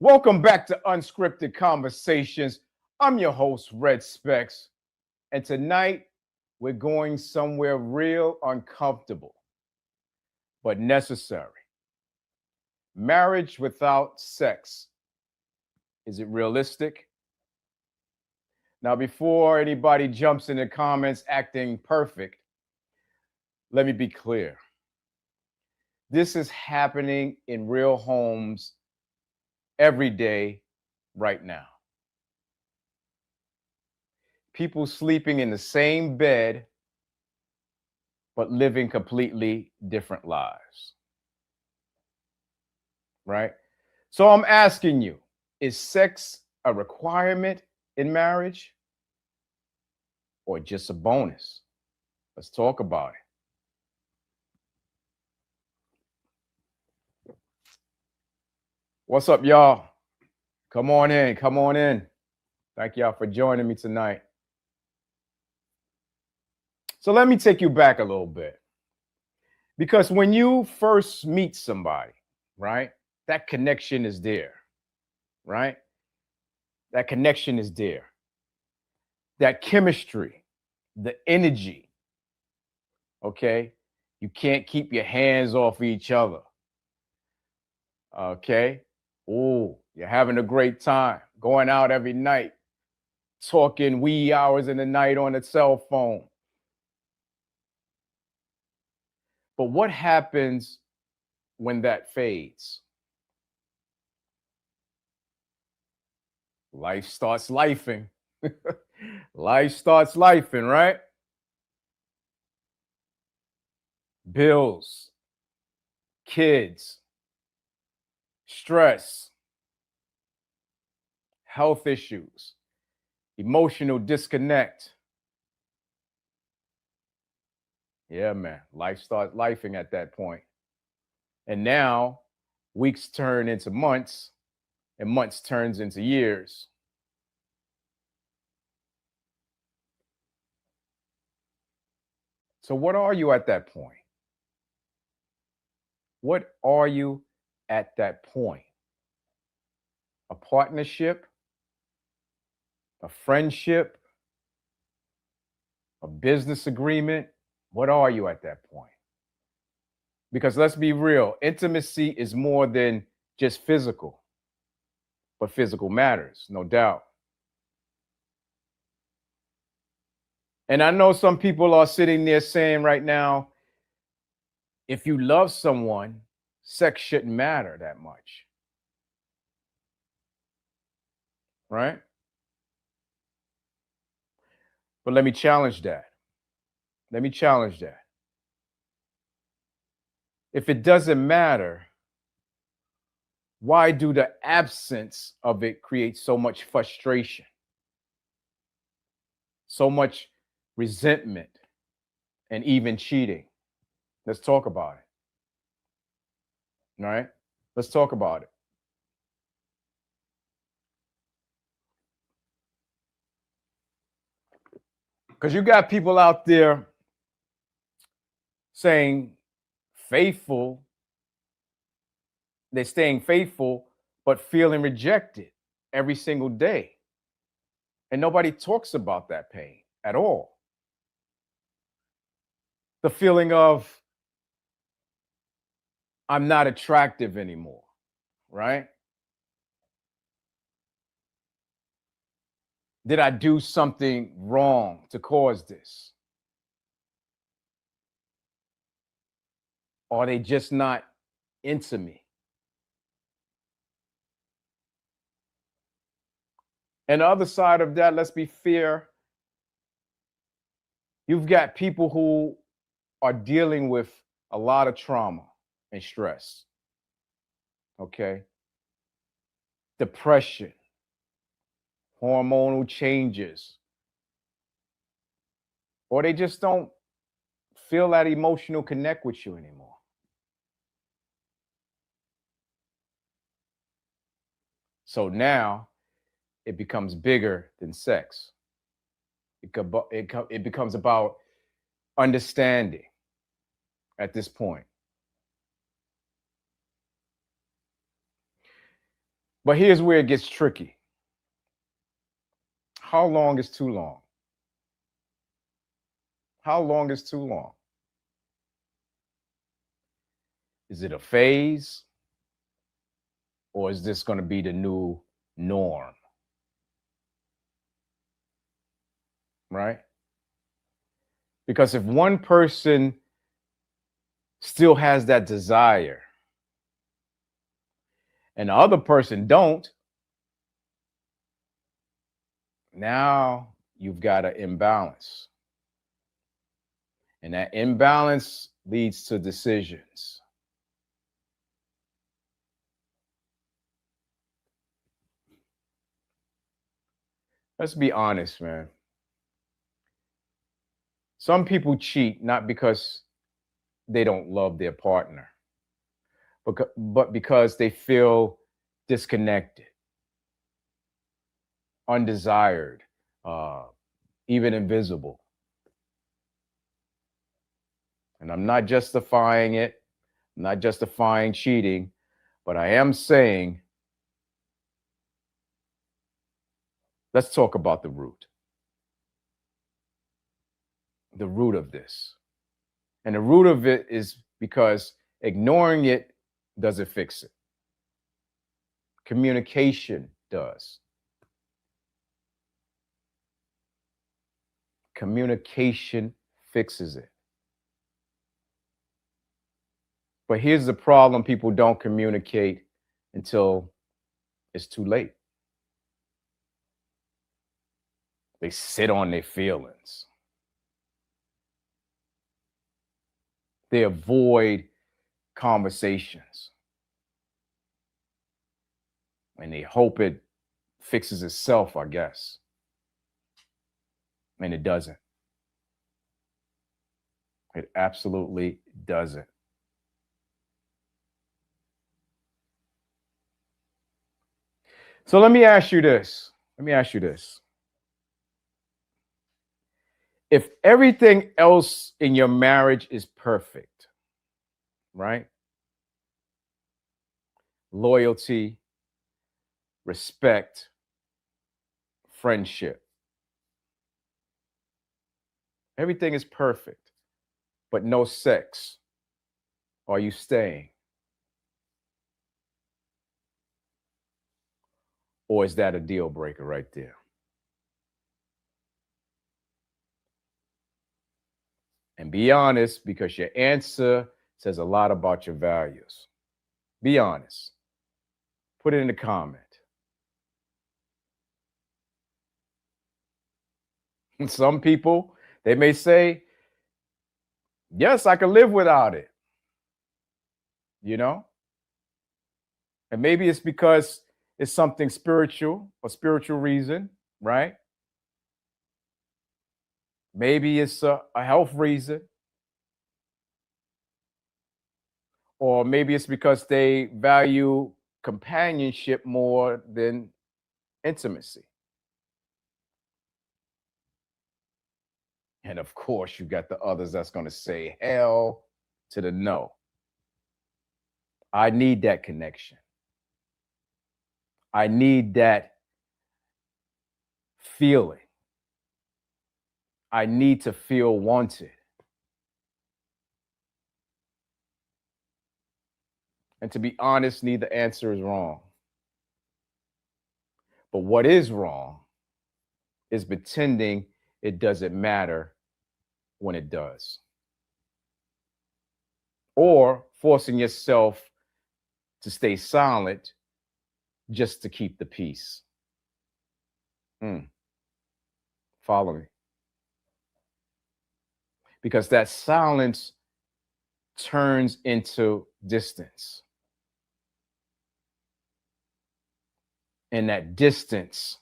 Welcome back to Unscripted Conversations. I'm your host, Red Specs, and tonight we're going somewhere real uncomfortable but necessary. Marriage without sex. Is it realistic? Now, before anybody jumps in the comments acting perfect, let me be clear. This is happening in real homes every day right now. People sleeping in the same bed, but living completely different lives. Right? So I'm asking you, is sex a requirement in marriage or just a bonus? Let's talk about it. What's up, y'all? Come on in. Come on in. Thank y'all for joining me tonight. So let me take you back a little bit. Because when you first meet somebody, right, that connection is there, right? That connection is there. That chemistry, the energy, okay? You can't keep your hands off each other, okay? Oh, you're having a great time, going out every night, talking wee hours in the night on the cell phone. But what happens when that fades? Life starts lifing. Life starts lifing, right? Bills, kids, stress, health issues, emotional disconnect. Yeah, man, life starts lifing at that point. And now weeks turn into months and months turns into years. So what are you at that point? What are you at that point? A partnership? A friendship? A business agreement? What are you at that point? Because let's be real, intimacy is more than just physical, but physical matters, no doubt. And I know some people are sitting there saying right now, if you love someone, sex shouldn't matter that much. Right? But let me challenge that. Let me challenge that. If it doesn't matter, why do the absence of it create so much frustration, so much resentment, and even cheating? Let's talk about it. All right? Let's talk about it. Because you got people out there saying faithful, they're staying faithful, but feeling rejected every single day. And nobody talks about that pain at all. The feeling of, I'm not attractive anymore, right? Did I do something wrong to cause this? Are they just not into me? And the other side of that, let's be fair, you've got people who are dealing with a lot of trauma and stress, okay? Depression, hormonal changes, or they just don't feel that emotional connect with you anymore. So now it becomes bigger than sex. It becomes about understanding at this point. But here's where it gets tricky. How long is too long? How long is too long? Is it a phase? Or is this going to be the new norm? Right? Because if one person still has that desire and the other person don't, now you've got an imbalance. And that imbalance leads to decisions. Let's be honest, man. Some people cheat not because they don't love their partner, but because they feel disconnected, undesired, even invisible. And I'm not justifying it, I'm not justifying cheating, but I am saying, let's talk about the root. The root of this. And the root of it is because ignoring it doesn't fix it. Communication does. Communication fixes it. But here's the problem: people don't communicate until it's too late. They sit on their feelings. They avoid conversations. And they hope it fixes itself, I guess. And it doesn't. It absolutely doesn't. So let me ask you this. If everything else in your marriage is perfect, right? Loyalty, respect, friendship. Everything is perfect, but no sex. Are you staying? Or is that a deal breaker right there? And be honest, because your answer says a lot about your values. Be honest. Put it in the comment. Some people, they may say, yes, I can live without it. You know? And maybe it's because it's something spiritual, a spiritual reason, right? Maybe it's a health reason. Or maybe it's because they value companionship more than intimacy. And of course, you got the others that's going to say hell to the no. I need that connection. I need that feeling. I need to feel wanted. And to be honest, neither answer is wrong. But what is wrong is pretending it doesn't matter when it does. Or forcing yourself to stay silent just to keep the peace. Follow me. Because that silence turns into distance. And that distance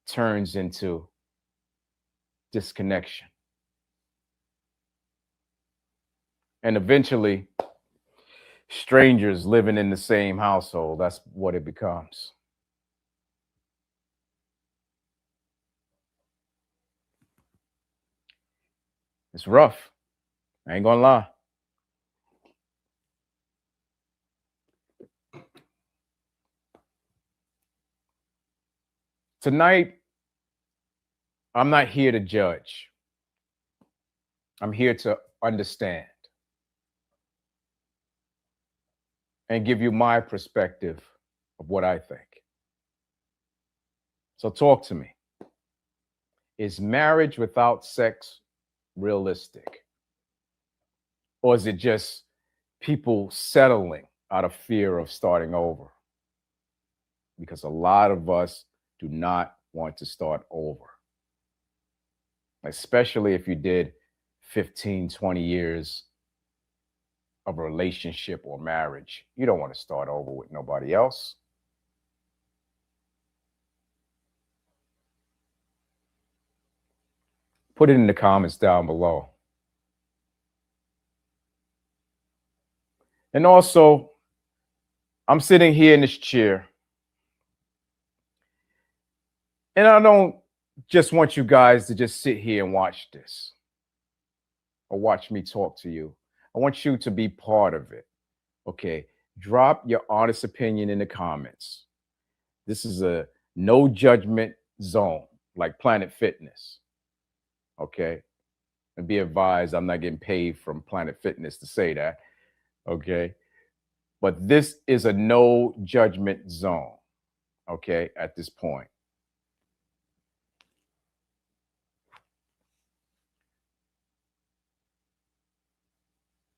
turns into disconnection. And eventually, strangers living in the same household, that's what it becomes. It's rough. I ain't gonna lie. Tonight, I'm not here to judge. I'm here to understand and give you my perspective of what I think. So talk to me. Is marriage without sex realistic? Or is it just people settling out of fear of starting over? Because a lot of us do not want to start over. Especially if you did 15, 20 years of a relationship or marriage. You don't want to start over with nobody else. Put it in the comments down below. And also, I'm sitting here in this chair, and I don't just want you guys to just sit here and watch this or watch me talk to you. I want you to be part of it. Okay, drop your honest opinion in the comments. This is a no judgment zone, like Planet Fitness. Okay, and be advised, I'm not getting paid from Planet Fitness to say that. Okay, but this is a no judgment zone. Okay, at this point.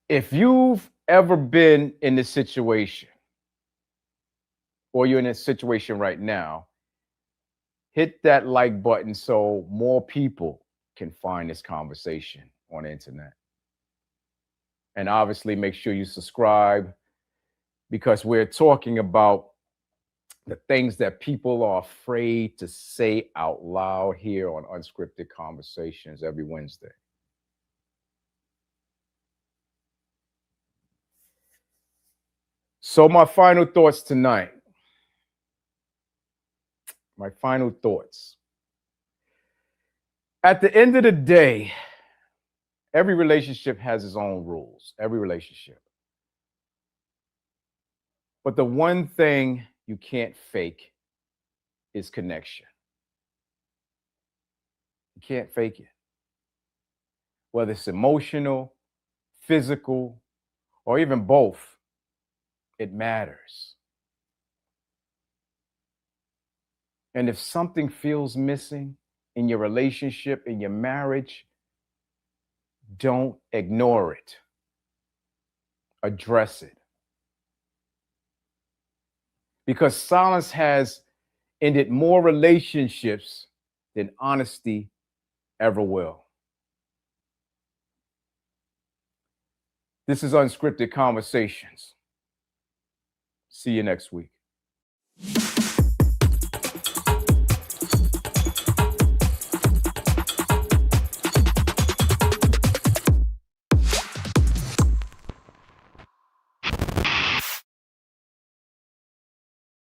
If you've ever been in this situation, or you're in a situation right now, hit that like button so more people can find this conversation on the internet. And obviously, make sure you subscribe, because we're talking about the things that people are afraid to say out loud here on Unscripted Conversations every Wednesday. So my final thoughts tonight. My final thoughts. At the end of the day, every relationship has its own rules, every relationship. But the one thing you can't fake is connection. You can't fake it. Whether it's emotional, physical, or even both, it matters. And if something feels missing in your relationship, in your marriage, don't ignore it. Address it. Because silence has ended more relationships than honesty ever will. This is Unscripted Conversations. See you next week.